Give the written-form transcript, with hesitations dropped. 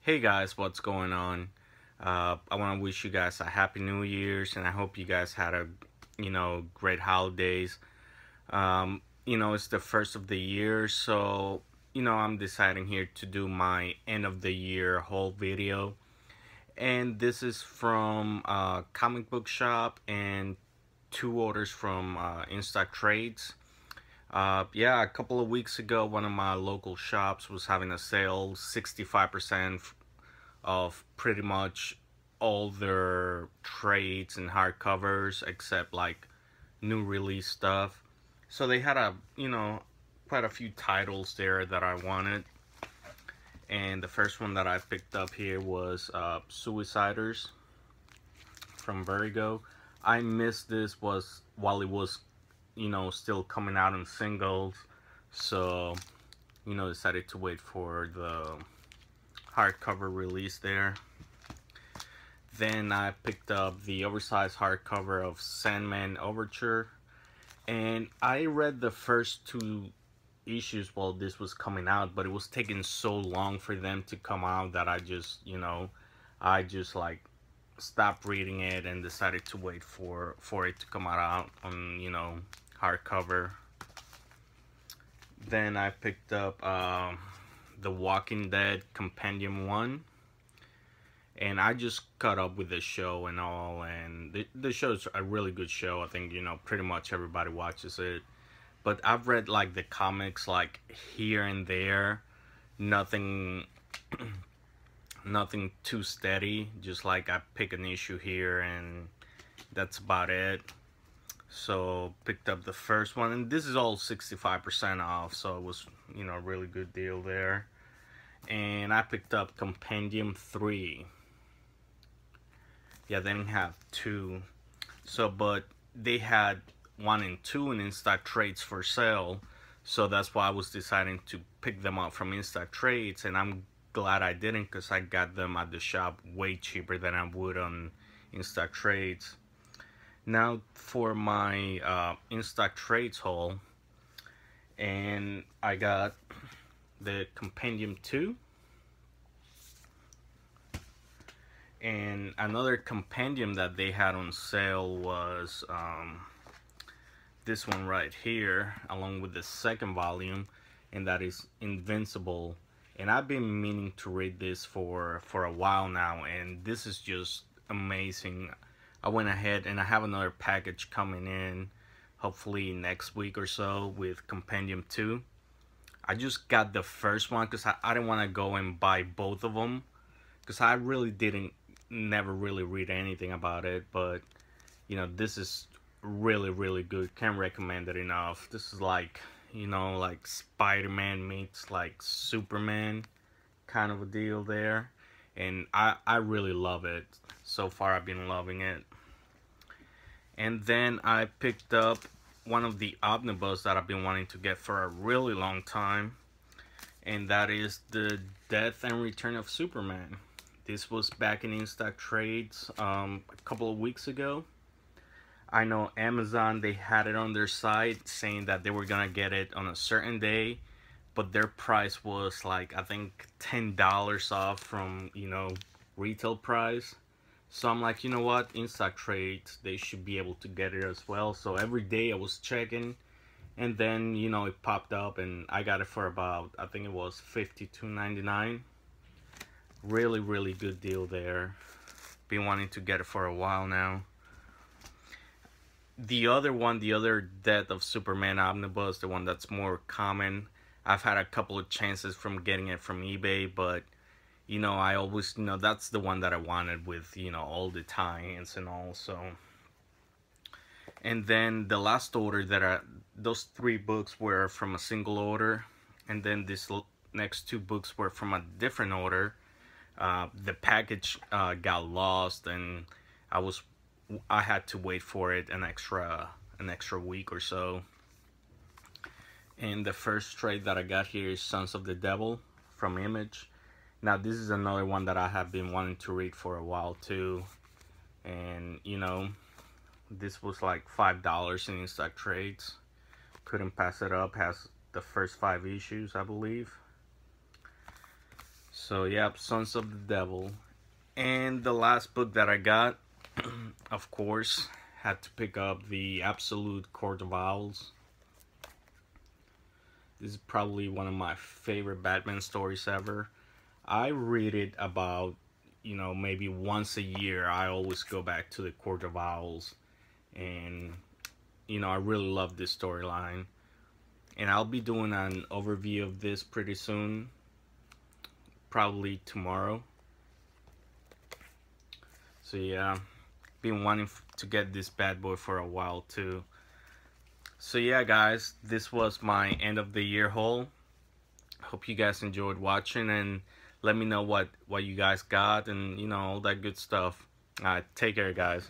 Hey guys, what's going on? I want to wish you guys a happy New Year's, and I hope you guys had a, great holidays. It's the first of the year, so I'm deciding here to do my end of the year haul video, and this is from comic book shop and two orders from instocktrades. Yeah, a couple of weeks ago, one of my local shops was having a sale, 65% of pretty much all their trades and hardcovers except like new release stuff. So they had quite a few titles there that I wanted. And the first one that I picked up here was Suiciders from Vertigo. I missed this was while it was, still coming out in singles. So, decided to wait for the hardcover release there. Then I picked up the oversized hardcover of Sandman Overture, and I read the first two issues while this was coming out, but it was taking so long for them to come out that I just like stopped reading it and decided to wait for it to come out on hardcover. Then I picked up The Walking Dead Compendium 1, and I just caught up with the show and all, and the show's a really good show. I think pretty much everybody watches it, but I've read like the comics like here and there, nothing nothing too steady, just like I pick an issue here and that's about it. So picked up the first one, and this is all 65% off, so it was a really good deal there. And I picked up Compendium 3. Yeah, they didn't have two, so but they had 1 and 2 in instocktrades for sale, so that's why I was deciding to pick them up from instocktrades, and I'm glad I didn't, because I got them at the shop way cheaper than I would on instocktrades. Now for my instocktrades haul, and I got the Compendium 2, and another compendium that they had on sale was this one right here, along with the second volume, and that is Invincible. And I've been meaning to read this for a while now, and this is just amazing. I went ahead and I have another package coming in hopefully next week or so with Compendium 2. I just got the first one because I didn't want to go and buy both of them, because I really never really read anything about it. But this is really good. Can't recommend it enough. This is like like Spider-Man meets like Superman kind of a deal there, and I really love it. So far I've been loving it. And then I picked up one of the omnibus that I've been wanting to get for a really long time, and that is the Death and Return of Superman. This was back in instocktrades a couple of weeks ago. I know Amazon, they had it on their site saying that they were gonna get it on a certain day, but their price was like, I think $10 off from retail price. So I'm like, you know what, instocktrades, they should be able to get it as well. So every day I was checking, and then it popped up, and I got it for about, I think it was $52.99. Really good deal there. Been wanting to get it for a while now. The other one, the other Death of Superman omnibus, the one that's more common, I've had a couple of chances from getting it from eBay, but I always, that's the one that I wanted with, all the tie-ins and all. So, and then the last order those 3 books were from a single order, and then this next 2 books were from a different order. The package got lost, and I had to wait for it an extra week or so. And the first trade that I got here is Sons of the Devil from Image. Now this is another one that I have been wanting to read for a while too, and this was like $5 in instocktrades. Couldn't pass it up. Has the first 5 issues, I believe. So yeah, Sons of the Devil. And the last book that I got, of course, had to pick up the Absolute Court of Owls. This is probably one of my favorite Batman stories ever. I read it about, maybe once a year. I always go back to the Court of Owls. And, I really love this storyline. And I'll be doing an overview of this pretty soon. Probably tomorrow. So yeah, been wanting to get this bad boy for a while too. So yeah guys, this was my end of the year haul. Hope you guys enjoyed watching, and let me know what you guys got and all that good stuff. Take care guys.